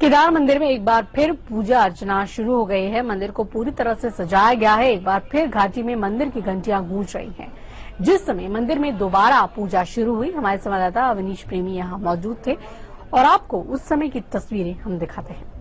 केदार मंदिर में एक बार फिर पूजा अर्चना शुरू हो गई है। मंदिर को पूरी तरह से सजाया गया है। एक बार फिर घाटी में मंदिर की घंटियां गूंज रही हैं। जिस समय मंदिर में दोबारा पूजा शुरू हुई, हमारे संवाददाता अवनीश प्रेमी यहां मौजूद थे और आपको उस समय की तस्वीरें हम दिखाते हैं।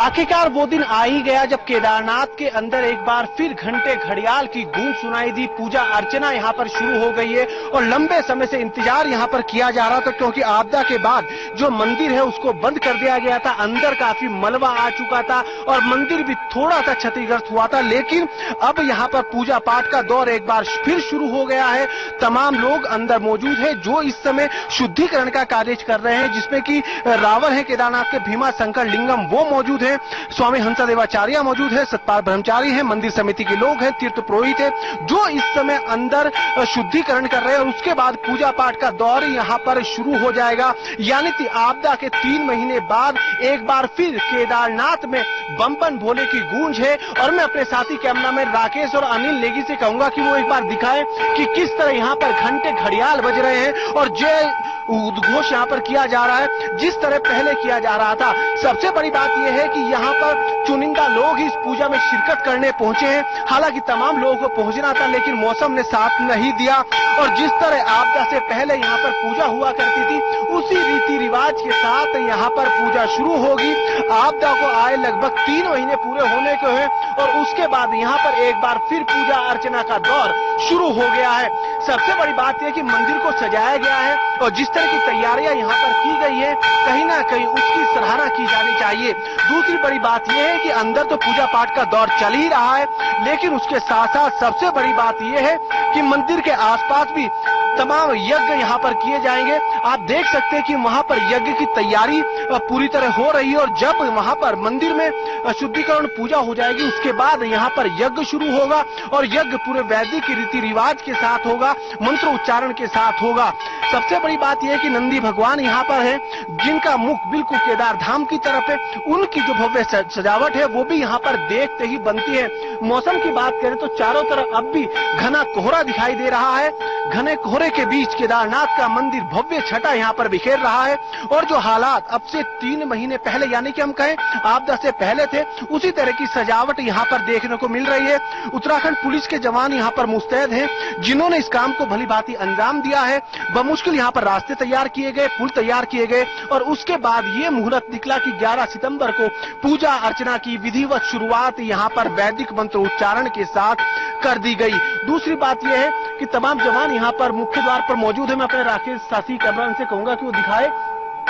आखिरकार वो दिन आ ही गया जब केदारनाथ के अंदर एक बार फिर घंटे घड़ियाल की गूंज सुनाई दी। पूजा अर्चना यहाँ पर शुरू हो गई है और लंबे समय से इंतजार यहाँ पर किया जा रहा था, क्योंकि आपदा के बाद जो मंदिर है उसको बंद कर दिया गया था। अंदर काफी मलबा आ चुका था और मंदिर भी थोड़ा सा क्षतिग्रस्त हुआ था, लेकिन अब यहाँ पर पूजा पाठ का दौर एक बार फिर शुरू हो गया है। तमाम लोग अंदर मौजूद है जो इस समय शुद्धिकरण का कार्य कर रहे हैं, जिसमें कि रावल है केदारनाथ के भीमा शंकर लिंगम वो मौजूद है, स्वामी हंसदेवाचार्य मौजूद है, सतपाल ब्रह्मचारी है, मंदिर समिति के लोग हैं, तीर्थ पुरोहित है जो इस समय अंदर शुद्धिकरण कर रहे हैं और उसके बाद पूजा पाठ का दौर यहाँ पर शुरू हो जाएगा। यानी कि आपदा के 3 महीने बाद एक बार फिर केदारनाथ में बम्बन भोले की गूंज है। और मैं अपने साथी कैमरामैन राकेश और अनिल नेगी से कहूंगा कि वो एक बार दिखाएं कि किस तरह यहाँ पर घंटे घड़ियाल बज रहे हैं और जय उद्घोष यहाँ पर किया जा रहा है जिस तरह पहले किया जा रहा था। सबसे बड़ी बात यह है कि यहाँ पर चुनिंदा लोग इस पूजा में शिरकत करने पहुंचे हैं। हालांकि तमाम लोगों को पहुंचना था, लेकिन मौसम ने साथ नहीं दिया और जिस तरह आपदा से पहले यहाँ पर पूजा हुआ करती थी उसी रीति रिवाज के साथ यहाँ पर पूजा शुरू होगी। आपदा को आए लगभग 3 महीने पूरे होने को है और उसके बाद यहाँ पर एक बार फिर पूजा अर्चना का दौर शुरू हो गया है। सबसे बड़ी बात यह कि मंदिर को सजाया गया है और जिस तरह की तैयारियां यहाँ पर की गई है कहीं ना कहीं उसकी सराहना की जानी चाहिए। दूसरी बड़ी बात यह है कि अंदर तो पूजा पाठ का दौर चल ही रहा है, लेकिन उसके साथ साथ सबसे बड़ी बात यह है कि मंदिर के आसपास भी तमाम यज्ञ यहाँ पर किए जाएंगे। आप देख सकते हैं कि वहां पर यज्ञ की तैयारी पूरी तरह हो रही है और जब वहां पर मंदिर में शुद्धिकरण पूजा हो जाएगी उसके बाद यहाँ पर यज्ञ शुरू होगा और यज्ञ पूरे वैदिक रीति रिवाज के साथ होगा, मंत्र उच्चारण के साथ होगा। सबसे बड़ी बात यह है कि नंदी भगवान यहाँ पर है जिनका मुख बिल्कुल केदार धाम की तरफ है। उनकी जो भव्य सजावट है वो भी यहाँ पर देखते ही बनती है। मौसम की बात करें तो चारों तरफ अब भी घना कोहरा दिखाई दे रहा है। घने कोहरे के बीच केदारनाथ का मंदिर भव्य छटा यहाँ पर बिखेर रहा है और जो हालात अब से 3 महीने पहले यानी कि हम कहें आपदा से पहले थे उसी तरह की सजावट यहाँ पर देखने को मिल रही है। उत्तराखंड पुलिस के जवान यहाँ पर मुस्तैद हैं जिन्होंने इस काम को भली भांति अंजाम दिया है। बमुश्किल यहाँ पर रास्ते तैयार किए गए, पुल तैयार किए गए और उसके बाद ये मुहूर्त निकला कि 11 सितंबर को पूजा अर्चना की विधिवत शुरुआत यहाँ पर वैदिक मंत्र उच्चारण के साथ कर दी गई। दूसरी बात यह है कि तमाम जवान यहाँ पर मुख्य द्वार पर मौजूद है। मैं अपने राकेश साथी कैमरामैन से कहूंगा कि वो दिखाए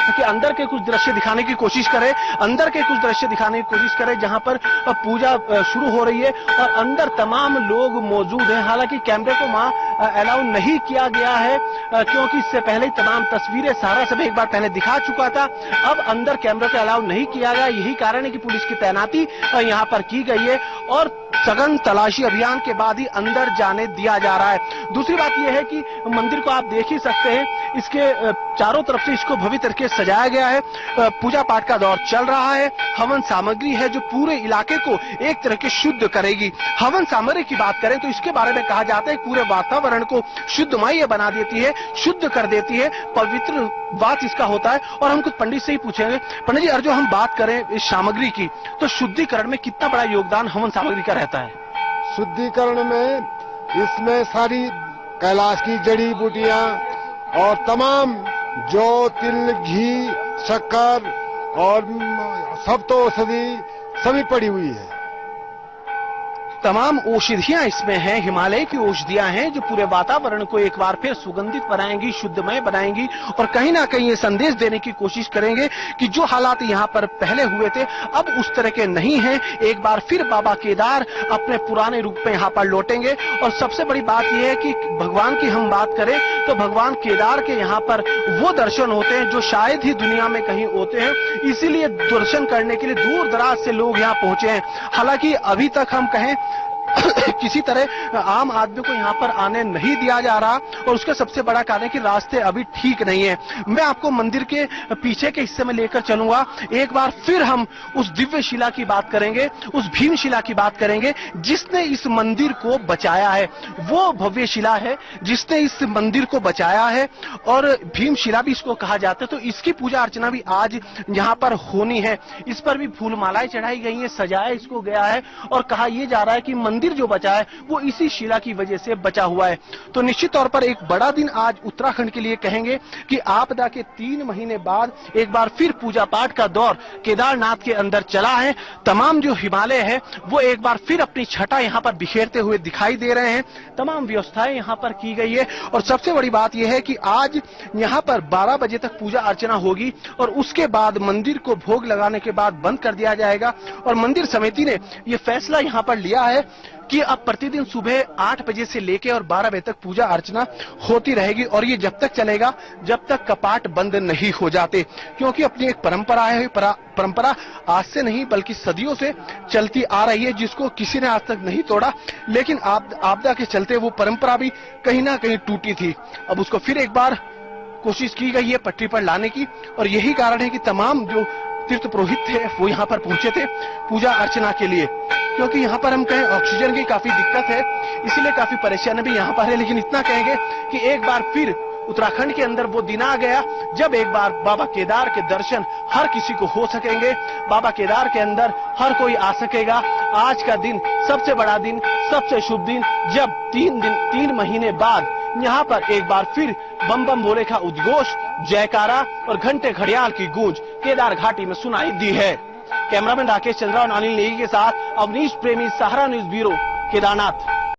कि अंदर के कुछ दृश्य दिखाने की कोशिश करें, जहां पर पूजा शुरू हो रही है और अंदर तमाम लोग मौजूद हैं। हालांकि कैमरे को वहां अलाउ नहीं किया गया है क्योंकि इससे पहले ही तमाम तस्वीरें सारा सब एक बार पहले दिखा चुका था। अब अंदर कैमरे को अलाउ नहीं किया गया, यही कारण है कि पुलिस की तैनाती यहाँ पर की गई है और सघन तलाशी अभियान के बाद ही अंदर जाने दिया जा रहा है। दूसरी बात यह है कि मंदिर को आप देख ही सकते हैं, इसके चारों तरफ से इसको भव्य तरीके से सजाया गया है। पूजा पाठ का दौर चल रहा है। हवन सामग्री है जो पूरे इलाके को एक तरह के शुद्ध करेगी। हवन सामग्री की बात करें तो इसके बारे में कहा जाता है पूरे वातावरण को शुद्धमय बना देती है, शुद्ध कर देती है, पवित्र बात इसका होता है। और हम कुछ पंडित से ही पूछेंगे। पंडित जी, अगर जो हम बात करें इस सामग्री की तो शुद्धिकरण में कितना बड़ा योगदान हवन सामग्री का रहता है? शुद्धिकरण में इसमें सारी कैलाश की जड़ी बूटियां और तमाम जो तिल, घी, शक्कर और सप्तो औषधि सभी पड़ी हुई है। तमाम औषधियां इसमें हैं, हिमालय की औषधियां हैं जो पूरे वातावरण को एक बार फिर सुगंधित बनाएंगी, शुद्धमय बनाएंगी और कहीं ना कहीं ये संदेश देने की कोशिश करेंगे कि जो हालात यहाँ पर पहले हुए थे अब उस तरह के नहीं हैं। एक बार फिर बाबा केदार अपने पुराने रूप में यहाँ पर लौटेंगे। और सबसे बड़ी बात यह है कि भगवान की हम बात करें तो भगवान केदार के यहाँ पर वो दर्शन होते हैं जो शायद ही दुनिया में कहीं होते हैं, इसीलिए दर्शन करने के लिए दूर दराज से लोग यहाँ पहुंचे हैं। हालांकि अभी तक हम कहें किसी तरह आम आदमी को यहाँ पर आने नहीं दिया जा रहा और उसका सबसे बड़ा कारण है कि रास्ते अभी ठीक नहीं है। मैं आपको मंदिर के पीछे के हिस्से में लेकर चलूंगा। एक बार फिर हम उस दिव्य शिला की बात करेंगे, उस भीम शिला की बात करेंगे जिसने इस मंदिर को बचाया है। वो भव्य शिला है जिसने इस मंदिर को बचाया है और भीम शिला भी इसको कहा जाता है। तो इसकी पूजा अर्चना भी आज यहाँ पर होनी है। इस पर भी फूल मालाएं चढ़ाई गई है, सजाया इसको गया है और कहा यह जा रहा है कि मंदिर जो बचा है वो इसी शिला की वजह से बचा हुआ है। तो निश्चित तौर पर एक बड़ा दिन आज उत्तराखंड के लिए कहेंगे कि आपदा के 3 महीने बाद एक बार फिर पूजा पाठ का दौर केदारनाथ के अंदर चला है। तमाम जो हिमालय है वो एक बार फिर अपनी छटा यहाँ पर बिखेरते हुए दिखाई दे रहे हैं। तमाम व्यवस्थाएं यहाँ पर की गई है और सबसे बड़ी बात यह है कि आज यहाँ पर 12 बजे तक पूजा अर्चना होगी और उसके बाद मंदिर को भोग लगाने के बाद बंद कर दिया जाएगा। और मंदिर समिति ने यह फैसला यहाँ पर लिया है कि अब प्रतिदिन सुबह 8 बजे से लेकर और 12 बजे तक पूजा अर्चना होती रहेगी और ये जब तक चलेगा जब तक कपाट बंद नहीं हो जाते, क्योंकि अपनी एक परंपरा है। परंपरा आज से नहीं बल्कि सदियों से चलती आ रही है जिसको किसी ने आज तक नहीं तोड़ा, लेकिन आपदा के चलते वो परंपरा भी कहीं ना कहीं टूटी थी। अब उसको फिर एक बार कोशिश की गई है पटरी पर लाने की और यही कारण है कि तमाम जो तीर्थ पुरोहित थे वो यहाँ पर पहुंचे थे पूजा अर्चना के लिए, क्योंकि यहाँ पर हम कहें ऑक्सीजन की काफी दिक्कत है, इसीलिए काफी परेशानी भी यहाँ पर है। लेकिन इतना कहेंगे कि एक बार फिर उत्तराखंड के अंदर वो दिन आ गया जब एक बार बाबा केदार के दर्शन हर किसी को हो सकेंगे, बाबा केदार के अंदर हर कोई आ सकेगा। आज का दिन सबसे बड़ा दिन, सबसे शुभ दिन, जब 3 महीने बाद यहाँ पर एक बार फिर बम बम भोले का उद्घोष, जयकारा और घंटे घड़ियाल की गूंज केदार घाटी में सुनाई दी है। कैमरामैन राकेश चंद्रा और अनिल नेगी के साथ अवनीश प्रेमी, सहारा न्यूज ब्यूरो, केदारनाथ।